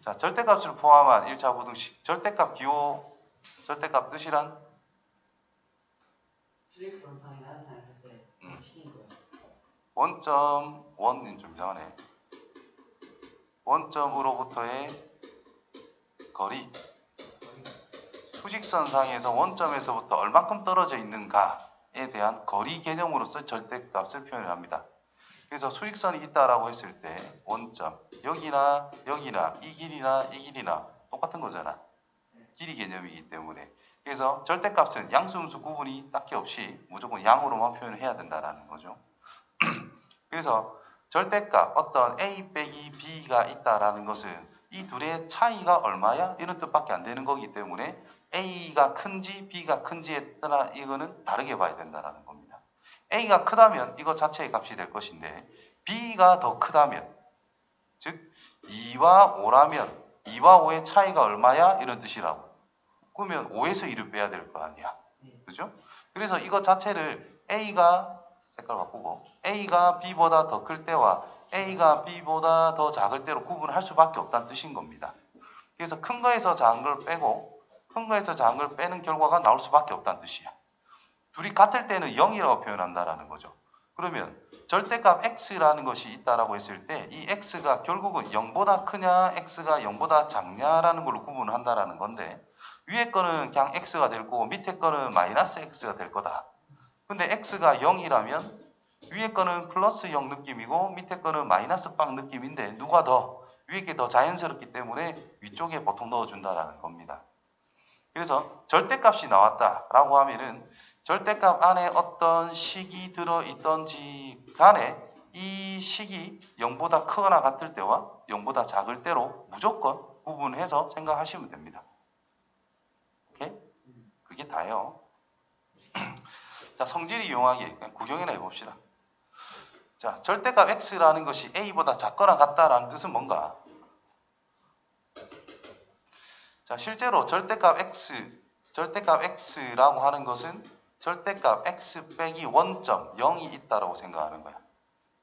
자, 절대값을 포함한 1차 부등식. 절대값 기호, 절대값 뜻이란? 수직선상에 나타났을 때 치는 거예요. 원점, 원인 좀 이상하네. 원점으로부터의 거리. 수직선상에서 원점에서부터 얼만큼 떨어져 있는가에 대한 거리 개념으로서 절대값을 표현합니다. 그래서 수직선이 있다라고 했을 때 원점, 여기나 여기나 이 길이나 이 길이나 똑같은 거잖아. 길이 개념이기 때문에. 그래서 절대값은 양수음수 구분이 딱히 없이 무조건 양으로만 표현을 해야 된다라는 거죠. 그래서 절대값 어떤 A 빼기 B가 있다라는 것은 이 둘의 차이가 얼마야? 이런 뜻밖에 안 되는 거기 때문에 A가 큰지 B가 큰지에 따라 이거는 다르게 봐야 된다라는 겁니다. A가 크다면 이거 자체의 값이 될 것인데 B가 더 크다면, 즉 2와 5라면 2와 5의 차이가 얼마야? 이런 뜻이라고. 그러면 5에서 2를 빼야 될 거 아니야. 그죠? 그래서 이거 자체를 A가 색깔 바꾸고 A가 B보다 더 클 때와 A가 B보다 더 작을 때로 구분할 수밖에 없다는 뜻인 겁니다. 그래서 큰 거에서 작은 걸 빼고 큰 거에서 작은 걸 빼는 결과가 나올 수밖에 없다는 뜻이야. 둘이 같을 때는 0이라고 표현한다라는 거죠. 그러면 절대값 x라는 것이 있다라고 했을 때 이 x가 결국은 0보다 크냐 x가 0보다 작냐라는 걸로 구분을 한다라는 건데 위에 거는 그냥 x가 될 거고 밑에 거는 마이너스 x가 될 거다. 근데 x가 0이라면 위에 거는 플러스 0 느낌이고 밑에 거는 마이너스 빵 느낌인데 누가 더 위에 게 더 자연스럽기 때문에 위쪽에 보통 넣어준다라는 겁니다. 그래서 절대값이 나왔다라고 하면은 절대값 안에 어떤 식이 들어있던지 간에 이 식이 0보다 크거나 같을 때와 0보다 작을 때로 무조건 구분해서 생각하시면 됩니다. 오케이? 그게 다예요. 자, 성질이 이용하기 그냥 구경이나 해봅시다. 자, 절대값 x라는 것이 a보다 작거나 같다라는 뜻은 뭔가? 자, 실제로 절대값 x라고 하는 것은 절대값 x 빼기 원점 0이 있다라고 생각하는 거야.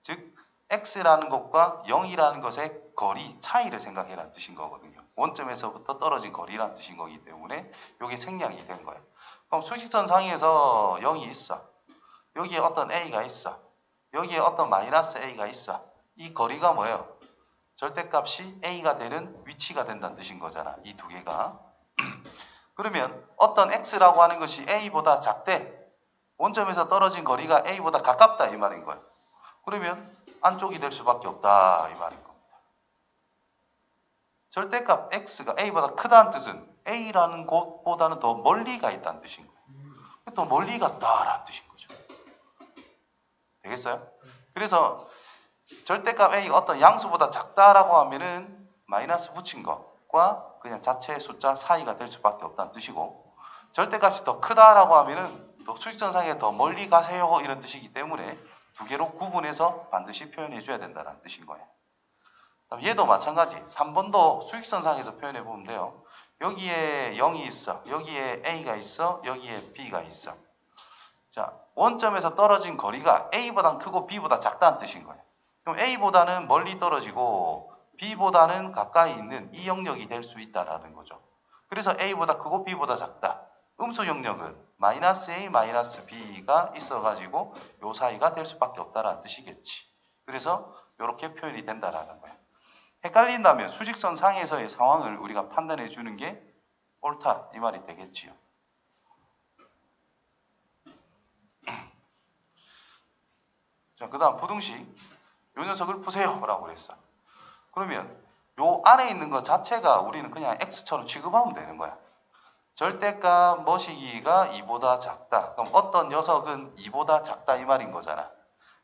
즉 x라는 것과 0이라는 것의 거리, 차이를 생각해라는 뜻인 거거든요. 원점에서부터 떨어진 거리라는 뜻인 거기 때문에 이게 생략이 된 거야. 그럼 수직선 상에서 0이 있어. 여기에 어떤 a가 있어. 여기에 어떤 마이너스 a가 있어. 이 거리가 뭐예요? 절대값이 a가 되는 위치가 된다는 뜻인 거잖아. 이 두 개가. 그러면 어떤 x라고 하는 것이 a보다 작대. 원점에서 떨어진 거리가 a보다 가깝다 이 말인 거예요. 그러면 안쪽이 될 수밖에 없다 이 말인 겁니다. 절대값 x가 a보다 크다는 뜻은 a라는 곳보다는 더 멀리가 있다는 뜻인 거예요. 더 멀리 갔다라는 뜻인 거죠. 되겠어요? 그래서 절대값 a가 어떤 양수보다 작다라고 하면은 마이너스 붙인 것과 그냥 자체의 숫자 사이가 될 수밖에 없다는 뜻이고 절대값이 더 크다라고 하면은 또 수직선상에 더 멀리 가세요 이런 뜻이기 때문에 두 개로 구분해서 반드시 표현해 줘야 된다는 뜻인 거예요. 얘도 마찬가지 3번도 수직선상에서 표현해 보면 돼요. 여기에 0이 있어. 여기에 a가 있어. 여기에 b가 있어. 자, 원점에서 떨어진 거리가 a보다 크고 b보다 작다는 뜻인 거예요. 그럼 a보다는 멀리 떨어지고 b보다는 가까이 있는 이 영역이 될 수 있다라는 거죠. 그래서 a보다 크고 b보다 작다. 음수 영역은 마이너스 a, 마이너스 b가 있어가지고 요 사이가 될 수밖에 없다라는 뜻이겠지. 그래서 이렇게 표현이 된다라는 거예요. 헷갈린다면 수직선 상에서의 상황을 우리가 판단해 주는 게 옳다 이 말이 되겠지요. 자, 그 다음 부등식 요 녀석을 푸세요 라고 그랬어. 그러면 요 안에 있는 것 자체가 우리는 그냥 x처럼 취급하면 되는 거야. 절대값 머시기가 2보다 작다. 그럼 어떤 녀석은 2보다 작다 이 말인 거잖아.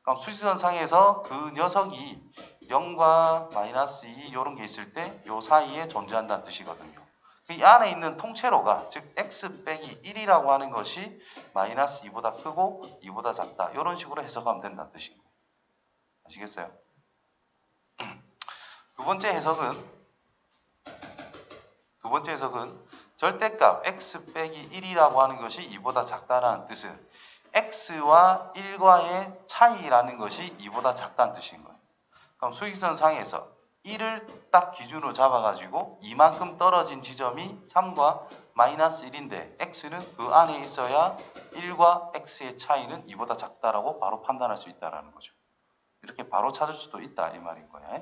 그럼 수직선 상에서 그 녀석이 0과 마이너스 2 이런 게 있을 때 요 사이에 존재한다는 뜻이거든요. 이 안에 있는 통째로가 즉 x 빼기 1이라고 하는 것이 마이너스 2보다 크고 2보다 작다. 이런 식으로 해석하면 된다는 뜻인 거예요. 아시겠어요? 두 번째 해석은 절대값 x 빼기 1이라고 하는 것이 2보다 작다라는 뜻은 x와 1과의 차이라는 것이 2보다 작다는 뜻인 거예요. 그럼 수직선 상에서 1을 딱 기준으로 잡아가지고 이만큼 떨어진 지점이 3과 마이너스 1인데 x는 그 안에 있어야 1과 x의 차이는 2보다 작다라고 바로 판단할 수 있다는 거죠. 이렇게 바로 찾을 수도 있다 이 말인 거야.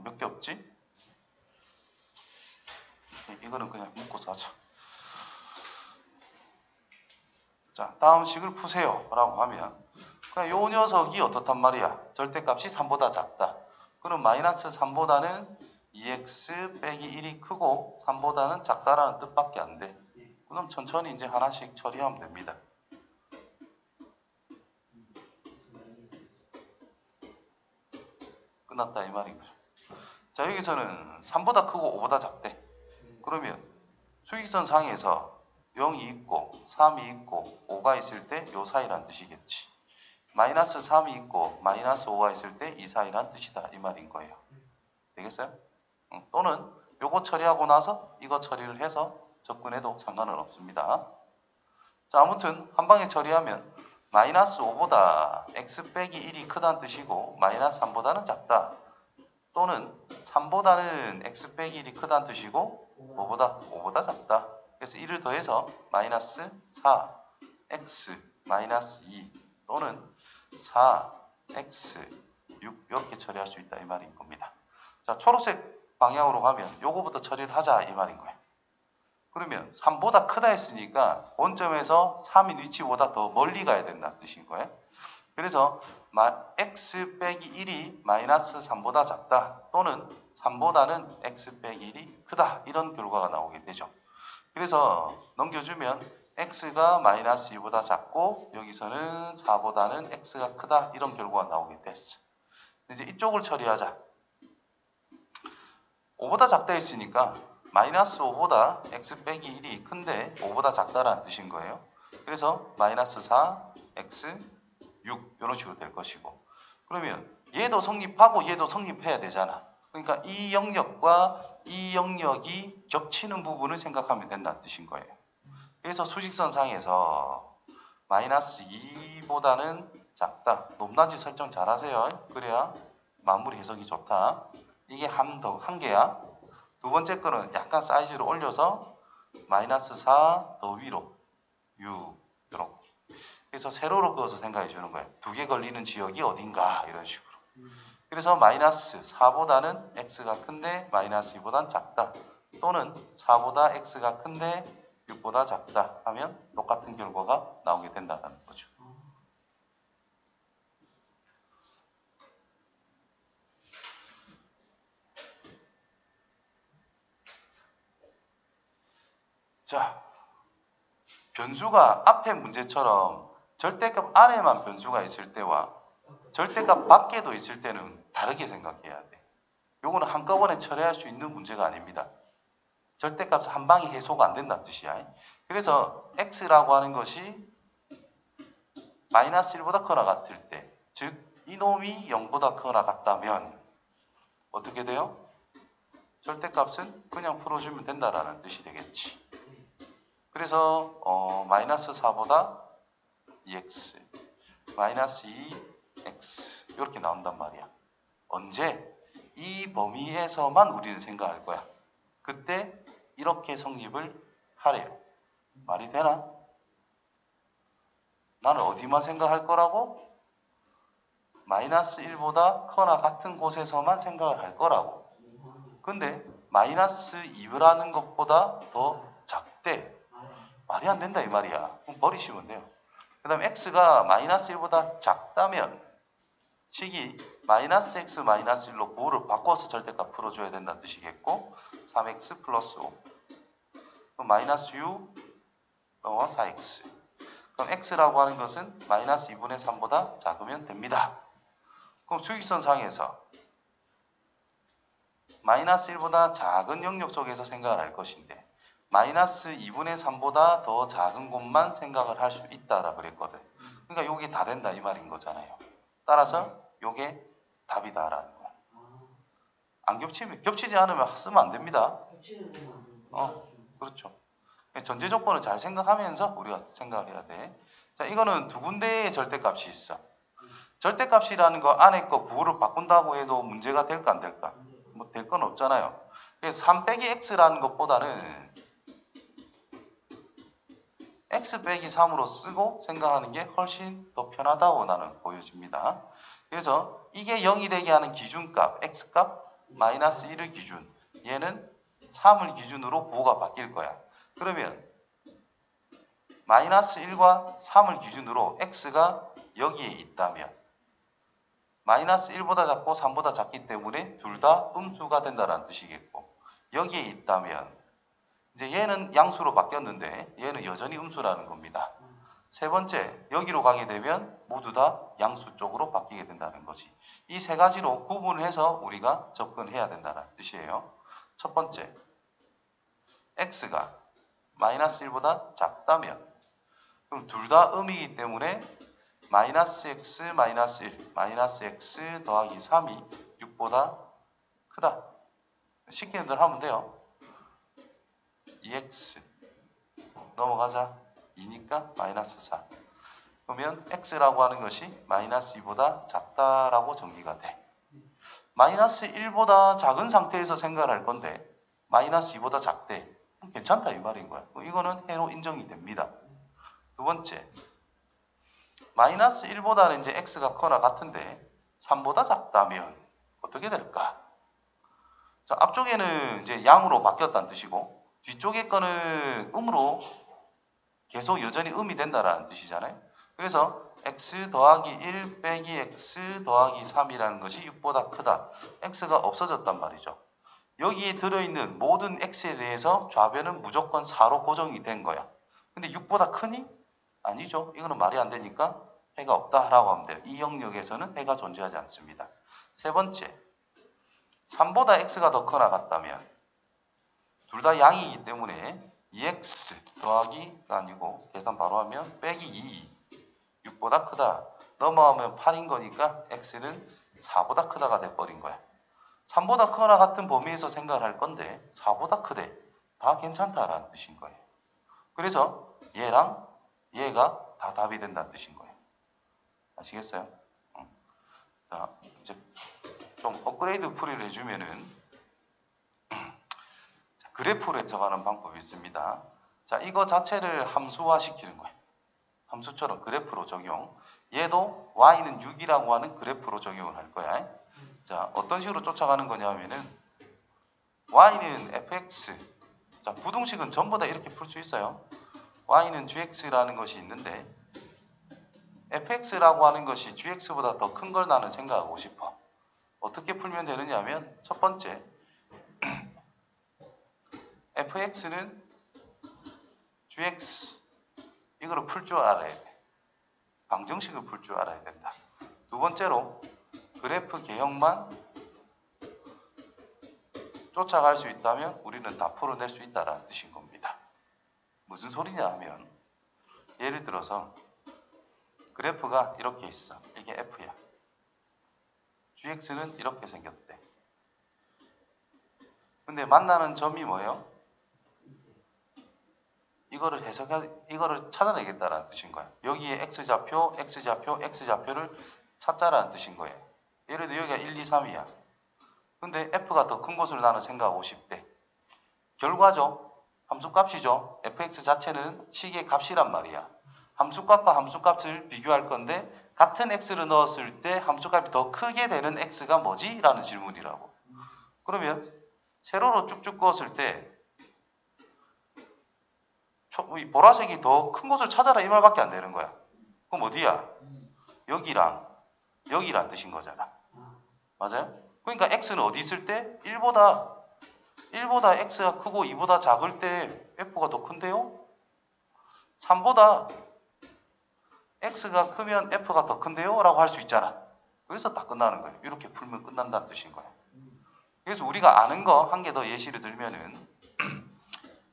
몇 개 없지? 이거는 그냥 묶어서 하자. 자, 다음 식을 푸세요 라고 하면 그냥 요 녀석이 어떻단 말이야? 절대값이 3보다 작다. 그럼 마이너스 3보다는 2x 빼기 1이 크고 3보다는 작다라는 뜻밖에 안 돼. 그럼 천천히 이제 하나씩 처리하면 됩니다. 끝났다 이 말인 거죠. 자, 여기서는 3보다 크고 5보다 작대. 그러면 수직선 상에서 0이 있고 3이 있고 5가 있을 때 요 사이란 뜻이겠지. 마이너스 3이 있고 마이너스 5가 있을 때 이 사이란 뜻이다 이 말인 거예요. 되겠어요? 또는 요거 처리하고 나서 이거 처리를 해서 접근해도 상관은 없습니다. 자, 아무튼 한 방에 처리하면 마이너스 5보다 x 빼기 1이 크다는 뜻이고 마이너스 3보다는 작다. 또는 3보다는 x 빼기 1이 크다는 뜻이고 5보다 작다. 그래서 1을 더해서 마이너스 4 x 마이너스 2 또는 4 x 6 이렇게 처리할 수 있다 이 말인 겁니다. 자, 초록색 방향으로 가면 요거부터 처리를 하자 이 말인 거예요. 그러면 3보다 크다 했으니까 원점에서 3인 위치보다 더 멀리 가야 된다는 뜻인 거예요. 그래서 x 빼기 1이 마이너스 3보다 작다 또는 3보다는 x 빼기 1이 크다 이런 결과가 나오게 되죠. 그래서 넘겨주면 x가 마이너스 2보다 작고 여기서는 4보다는 x가 크다 이런 결과가 나오게 됐어. 이제 이쪽을 처리하자. 5보다 작다 했으니까 마이너스 5보다 x 빼기 1이 큰데 5보다 작다라는 뜻인 거예요. 그래서 마이너스 4 x 6 이런 식으로 될 것이고 그러면 얘도 성립하고 얘도 성립해야 되잖아. 그러니까 이 영역과 이 영역이 겹치는 부분을 생각하면 된다는 뜻인 거예요. 그래서 수직선 상에서 마이너스 2보다는 작다. 높낮이 설정 잘 하세요. 그래야 마무리 해석이 좋다. 이게 한 개야. 두 번째 거는 약간 사이즈를 올려서 마이너스 4 더 위로 6 이렇게. 그래서 세로로 그어서 생각해 주는 거예요. 두 개 걸리는 지역이 어딘가 이런 식으로. 그래서 마이너스 4보다는 x가 큰데 마이너스 2보다는 작다. 또는 4보다 x가 큰데 6보다 작다 하면 똑같은 결과가 나오게 된다는 거죠. 자, 변수가 앞에 문제처럼 절대값 안에만 변수가 있을 때와 절대값 밖에도 있을 때는 다르게 생각해야 돼. 요거는 한꺼번에 처리할 수 있는 문제가 아닙니다. 절대값 한 방에 해소가 안 된다는 뜻이야. 그래서 x라고 하는 것이 마이너스 1보다 크거나 같을 때, 즉 이놈이 0보다 크거나 같다면 어떻게 돼요? 절대값은 그냥 풀어주면 된다라는 뜻이 되겠지. 그래서 마이너스 4보다 2x, 마이너스 2x 이렇게 나온단 말이야. 언제? 이 범위에서만 우리는 생각할 거야. 그때 이렇게 성립을 하래요. 말이 되나? 나는 어디만 생각할 거라고? 마이너스 1보다 크거나 같은 곳에서만 생각을 할 거라고. 근데 마이너스 2라는 것보다 더 작대. 말이 안 된다 이 말이야. 그럼 버리시면 돼요. 그 다음에 x가 마이너스 1보다 작다면 식이 마이너스 x 마이너스 1로 부호를 바꿔서 절대값 풀어줘야 된다는 뜻이겠고 3x 플러스 5 그럼 마이너스 6 4x 그럼 x라고 하는 것은 마이너스 2분의 3보다 작으면 됩니다. 그럼 수직선 상에서 마이너스 1보다 작은 영역 쪽에서 생각을 할 것인데 마이너스 2분의 3보다 더 작은 곳만 생각을 할 수 있다라 그랬거든. 그러니까 요게 다 된다 이 말인 거잖아요. 따라서 요게 답이다라는 거야. 안 겹치지 않으면 쓰면 안 됩니다. 그렇죠. 전제 조건을 잘 생각하면서 우리가 생각을 해야 돼. 자, 이거는 두 군데의 절대값이 있어. 절대값이라는 거 안에 거 부호를 바꾼다고 해도 문제가 될까 안 될까? 뭐 될 건 없잖아요. 그래서 3 빼기 x라는 것보다는 x 빼기 3으로 쓰고 생각하는 게 훨씬 더 편하다고 나는 보여집니다. 그래서 이게 0이 되게 하는 기준값, x값 마이너스 1을 기준, 얘는 3을 기준으로 부호가 바뀔 거야. 그러면 마이너스 1과 3을 기준으로 x가 여기에 있다면 마이너스 1보다 작고 3보다 작기 때문에 둘 다 음수가 된다는 뜻이겠고, 여기에 있다면 이제 얘는 양수로 바뀌었는데 얘는 여전히 음수라는 겁니다. 세 번째, 여기로 가게 되면 모두 다 양수 쪽으로 바뀌게 된다는 거지. 이 세 가지로 구분을 해서 우리가 접근해야 된다는 뜻이에요. 첫 번째, x가 마이너스 1보다 작다면, 그럼 둘 다 음이기 때문에 마이너스 x 마이너스 1, 마이너스 x 더하기 3이 6보다 크다. 쉽게들 하면 돼요. 2x 넘어가자. 2니까 마이너스 4. 그러면 x라고 하는 것이 마이너스 2보다 작다라고 정리가 돼. 마이너스 1보다 작은 상태에서 생각을 할 건데 마이너스 2보다 작대. 괜찮다 이 말인 거야. 이거는 해로 인정이 됩니다. 두 번째, 마이너스 1보다는 이제 x가 커나 같은데 3보다 작다면 어떻게 될까? 자, 앞쪽에는 이제 양으로 바뀌었다는 뜻이고 뒤쪽에 거는 음으로 계속 여전히 음이 된다라는 뜻이잖아요. 그래서 x 더하기 1 빼기 x 더하기 3이라는 것이 6보다 크다. x가 없어졌단 말이죠. 여기에 들어있는 모든 x에 대해서 좌변은 무조건 4로 고정이 된 거야. 근데 6보다 크니? 아니죠. 이거는 말이 안 되니까 해가 없다라고 하면 돼요. 이 영역에서는 해가 존재하지 않습니다. 세 번째, 3보다 x가 더 커나 같다면 둘 다 양이기 때문에 2x 더하기가 아니고 계산 바로 하면 빼기 2, 6보다 크다. 넘어가면 8인 거니까 x는 4보다 크다가 돼버린 거야. 3보다 크거나 같은 범위에서 생각을 할 건데 4보다 크대. 다 괜찮다라는 뜻인 거예요. 그래서 얘랑 얘가 다 답이 된다는 뜻인 거예요. 아시겠어요? 자, 이제 좀 업그레이드 풀이를 해주면은 그래프를 적어가는 방법이 있습니다. 자, 이거 자체를 함수화 시키는 거예요. 함수처럼 그래프로 적용. 얘도 y는 6이라고 하는 그래프로 적용을 할 거야. 자, 어떤 식으로 쫓아가는 거냐면은 y는 fx. 자, 부등식은 전부 다 이렇게 풀 수 있어요. y는 gx라는 것이 있는데 fx라고 하는 것이 gx보다 더 큰 걸 나는 생각하고 싶어. 어떻게 풀면 되느냐 하면 첫 번째, fx는 gx 이거를 풀 줄 알아야 돼. 방정식을 풀 줄 알아야 된다. 두 번째로 그래프 개형만 쫓아갈 수 있다면 우리는 다 풀어낼 수 있다는 뜻인 겁니다. 무슨 소리냐 하면 예를 들어서 그래프가 이렇게 있어. 이게 f야. gx는 이렇게 생겼대. 근데 만나는 점이 뭐예요? 이거를 이거를 찾아내겠다라는 뜻인 거야. 여기에 x좌표, x좌표, x좌표를 찾자라는 뜻인 거예요. 예를 들어 여기가 1, 2, 3이야. 근데 f가 더 큰 것을 나는 생각하고 싶대. 결과죠. 함수값이죠. fx 자체는 식의 값이란 말이야. 함수값과 함수값을 비교할 건데 같은 x를 넣었을 때 함수값이 더 크게 되는 x가 뭐지? 라는 질문이라고. 그러면 세로로 쭉쭉 그었을 때 보라색이 더 큰 것을 찾아라 이 말밖에 안 되는 거야. 그럼 어디야? 여기랑 여기란 뜻인 거잖아. 맞아요? 그러니까 x는 어디 있을 때? 1보다 x가 크고 2보다 작을 때 f가 더 큰데요? 3보다 x가 크면 f가 더 큰데요? 라고 할 수 있잖아. 그래서 딱 끝나는 거예요. 이렇게 풀면 끝난다는 뜻인 거예요. 그래서 우리가 아는 거 한 개 더 예시를 들면은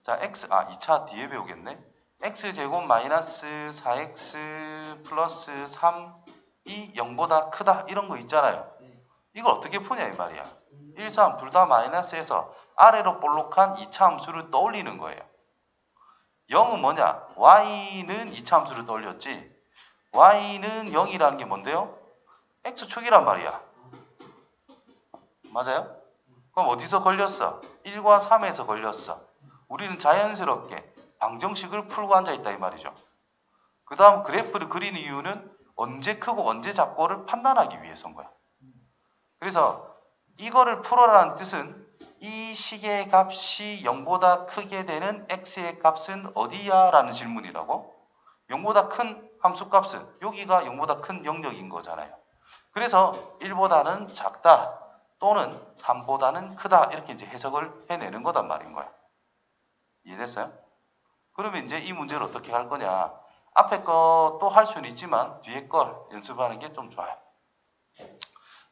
자, 2차 뒤에 배우겠네. x제곱 마이너스 4x 플러스 3이 0보다 크다 이런 거 있잖아요. 이걸 어떻게 푸냐 이 말이야. 1, 3 둘 다 마이너스에서 아래로 볼록한 2차 함수를 떠올리는 거예요. 0은 뭐냐? y는 2차 함수를 떠올렸지. y는 0이라는 게 뭔데요? x축이란 말이야. 맞아요? 그럼 어디서 걸렸어? 1과 3에서 걸렸어. 우리는 자연스럽게 방정식을 풀고 앉아있다 이 말이죠. 그 다음 그래프를 그리는 이유는 언제 크고 언제 작고를 판단하기 위해서인 거야. 그래서 이거를 풀어라는 뜻은 이 식의 값이 0보다 크게 되는 x의 값은 어디야? 라는 질문이라고. 0보다 큰 함수 값은 여기가 0보다 큰 영역인 거잖아요. 그래서 1보다는 작다 또는 3보다는 크다 이렇게 이제 해석을 해내는 거단 말인 거야. 이해됐어요? 그러면 이제 이 문제를 어떻게 할 거냐? 앞에 것도 할 수는 있지만 뒤에 걸 연습하는 게 좀 좋아요.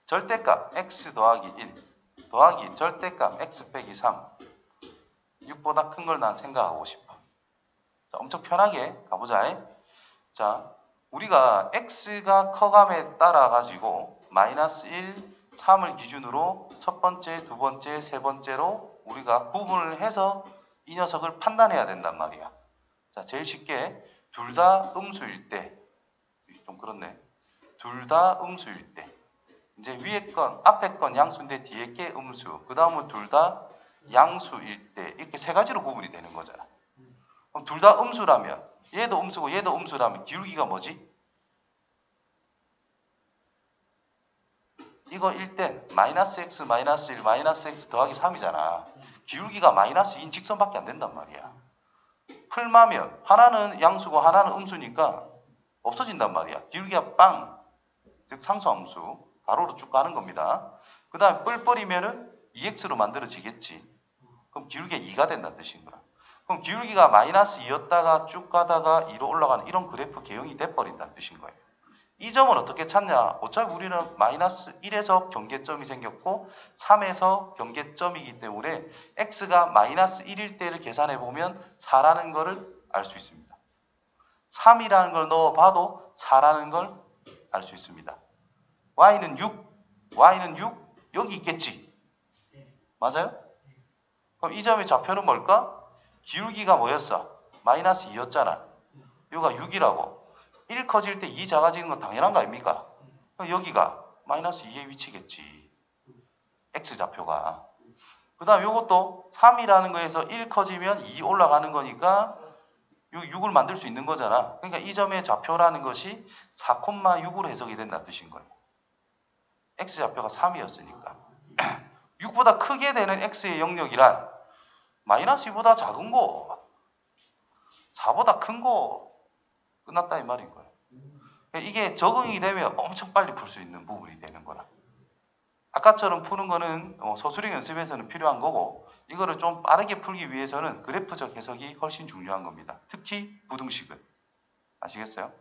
절대값 x 더하기 1 더하기 절대값 x 빼기 3 6보다 큰 걸 난 생각하고 싶어. 자, 엄청 편하게 가보자. 자, 우리가 x가 커감에 따라 가지고 마이너스 1, 3을 기준으로 첫 번째, 두 번째, 세 번째로 우리가 구분을 해서 이 녀석을 판단해야 된단 말이야. 자, 제일 쉽게 둘 다 음수일 때, 좀 그렇네. 둘 다 음수일 때. 이제 위에 건, 앞에 건 양수인데 뒤에 게 음수. 그 다음은 둘 다 양수일 때. 이렇게 세 가지로 구분이 되는 거잖아. 그럼 둘 다 음수라면, 얘도 음수고 얘도 음수라면 기울기가 뭐지? 이거 1땐 마이너스 x 마이너스 1 마이너스 x 더하기 3이잖아. 기울기가 마이너스 2인 직선밖에 안 된단 말이야. 풀마면 하나는 양수고 하나는 음수니까 없어진단 말이야. 기울기가 빵, 즉 상수함수 가로로 쭉 가는 겁니다. 그 다음에 뿔뿔이면은 2x로 만들어지겠지. 그럼 기울기가 2가 된다는 뜻인 거야. 그럼 기울기가 마이너스 2였다가 쭉 가다가 2로 올라가는 이런 그래프 개형이 돼버린다는 뜻인 거예요. 이 점은 어떻게 찾냐? 어차피 우리는 마이너스 1에서 경계점이 생겼고 3에서 경계점이기 때문에 x가 마이너스 1일 때를 계산해 보면 4라는 것을 알 수 있습니다. 3이라는 걸 넣어봐도 4라는 걸 알 수 있습니다. y는 6 여기 있겠지? 맞아요? 그럼 이 점의 좌표는 뭘까? 기울기가 뭐였어? 마이너스 2였잖아. 여기가 6이라고. 1 커질 때 2 작아지는 건 당연한 거 아닙니까? 그럼 여기가 마이너스 2에 위치겠지. x좌표가. 그 다음 요것도 3이라는 거에서 1 커지면 2 올라가는 거니까 6을 만들 수 있는 거잖아. 그러니까 이 점의 좌표라는 것이 4,6으로 해석이 된다는 뜻인 거예요. x좌표가 3이었으니까. 6보다 크게 되는 x의 영역이란 마이너스 2보다 작은 거, 4보다 큰 거, 끝났다 이 말인 거예요. 이게 적응이 되면 엄청 빨리 풀 수 있는 부분이 되는 거라. 아까처럼 푸는 거는 서술형 연습에서는 필요한 거고 이거를 좀 빠르게 풀기 위해서는 그래프적 해석이 훨씬 중요한 겁니다. 특히 부등식은. 아시겠어요?